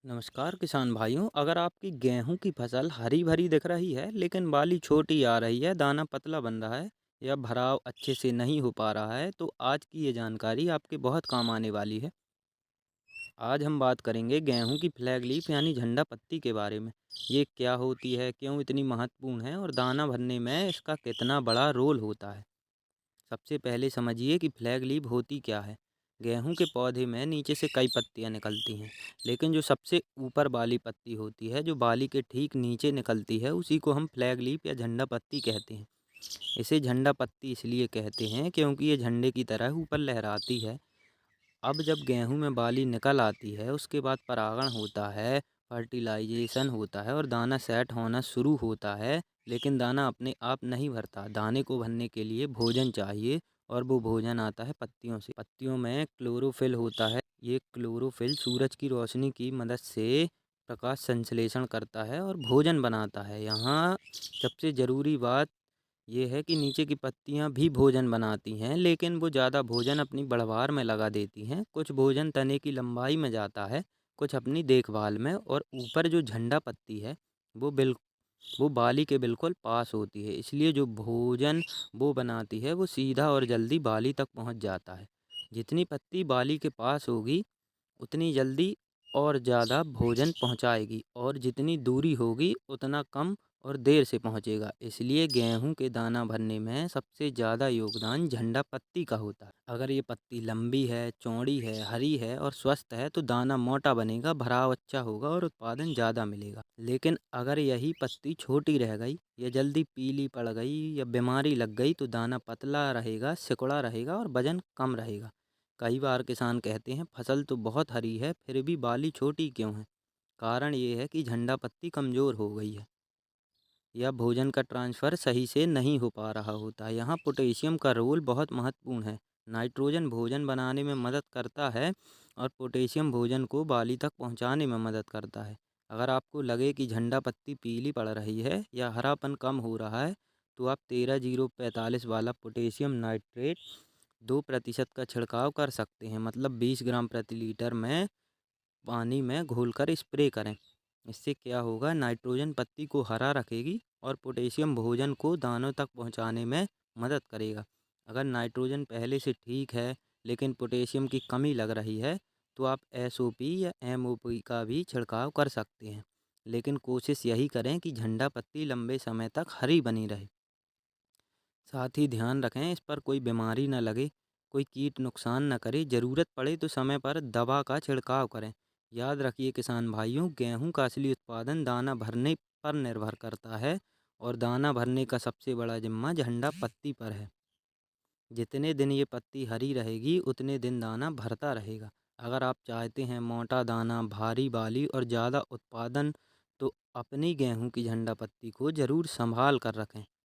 नमस्कार किसान भाइयों। अगर आपकी गेहूं की फसल हरी भरी दिख रही है लेकिन बाली छोटी आ रही है, दाना पतला बन रहा है या भराव अच्छे से नहीं हो पा रहा है, तो आज की ये जानकारी आपके बहुत काम आने वाली है। आज हम बात करेंगे गेहूं की फ्लैग लीफ यानी झंडा पत्ती के बारे में। ये क्या होती है, क्यों इतनी महत्वपूर्ण है और दाना भरने में इसका कितना बड़ा रोल होता है। सबसे पहले समझिए कि फ्लैग लीफ होती क्या है। गेहूं के पौधे में नीचे से कई पत्तियां निकलती हैं, लेकिन जो सबसे ऊपर वाली पत्ती होती है, जो बाली के ठीक नीचे निकलती है, उसी को हम फ्लैग लीफ या झंडा पत्ती कहते हैं। इसे झंडा पत्ती इसलिए कहते हैं क्योंकि ये झंडे की तरह ऊपर लहराती है। अब जब गेहूं में बाली निकल आती है, उसके बाद परागण होता है, फर्टिलाइजेशन होता है और दाना सेट होना शुरू होता है। लेकिन दाना अपने आप नहीं भरता, दाने को भरने के लिए भोजन चाहिए, और वो भोजन आता है पत्तियों से। पत्तियों में क्लोरोफिल होता है। ये क्लोरोफिल सूरज की रोशनी की मदद से प्रकाश संश्लेषण करता है और भोजन बनाता है। यहाँ सबसे ज़रूरी बात ये है कि नीचे की पत्तियां भी भोजन बनाती हैं, लेकिन वो ज़्यादा भोजन अपनी बढ़वार में लगा देती हैं। कुछ भोजन तने की लंबाई में जाता है, कुछ अपनी देखभाल में, और ऊपर जो झंडा पत्ती है वो बिल वो बाली के बिल्कुल पास होती है। इसलिए जो भोजन वो बनाती है वो सीधा और जल्दी बाली तक पहुंच जाता है। जितनी पत्ती बाली के पास होगी, उतनी जल्दी और ज़्यादा भोजन पहुंचाएगी, और जितनी दूरी होगी उतना कम और देर से पहुंचेगा। इसलिए गेहूं के दाना भरने में सबसे ज़्यादा योगदान झंडा पत्ती का होता है। अगर ये पत्ती लंबी है, चौड़ी है, हरी है और स्वस्थ है, तो दाना मोटा बनेगा, भराव अच्छा होगा और उत्पादन ज़्यादा मिलेगा। लेकिन अगर यही पत्ती छोटी रह गई या जल्दी पीली पड़ गई या बीमारी लग गई, तो दाना पतला रहेगा, सिकुड़ा रहेगा और वजन कम रहेगा। कई बार किसान कहते हैं फसल तो बहुत हरी है, फिर भी बाली छोटी क्यों है। कारण ये है कि झंडा पत्ती कमज़ोर हो गई है या भोजन का ट्रांसफ़र सही से नहीं हो पा रहा होता है। यहाँ पोटेशियम का रोल बहुत महत्वपूर्ण है। नाइट्रोजन भोजन बनाने में मदद करता है, और पोटेशियम भोजन को बाली तक पहुँचाने में मदद करता है। अगर आपको लगे कि झंडा पत्ती पीली पड़ रही है या हरापन कम हो रहा है, तो आप 13-0-45 वाला पोटेशियम नाइट्रेट 2% का छिड़काव कर सकते हैं। मतलब 20 ग्राम प्रति लीटर में पानी में घोलकर स्प्रे करें। इससे क्या होगा, नाइट्रोजन पत्ती को हरा रखेगी और पोटेशियम भोजन को दानों तक पहुंचाने में मदद करेगा। अगर नाइट्रोजन पहले से ठीक है लेकिन पोटेशियम की कमी लग रही है, तो आप एसओपी या एमओपी का भी छिड़काव कर सकते हैं। लेकिन कोशिश यही करें कि झंडा पत्ती लंबे समय तक हरी बनी रहे। साथ ही ध्यान रखें इस पर कोई बीमारी न लगे, कोई कीट नुकसान न करे। ज़रूरत पड़े तो समय पर दवा का छिड़काव करें। याद रखिए किसान भाइयों, गेहूं का असली उत्पादन दाना भरने पर निर्भर करता है, और दाना भरने का सबसे बड़ा जिम्मा झंडा पत्ती पर है। जितने दिन ये पत्ती हरी रहेगी, उतने दिन दाना भरता रहेगा। अगर आप चाहते हैं मोटा दाना, भारी बाली और ज़्यादा उत्पादन, तो अपनी गेहूं की झंडा पत्ती को ज़रूर संभाल कर रखें।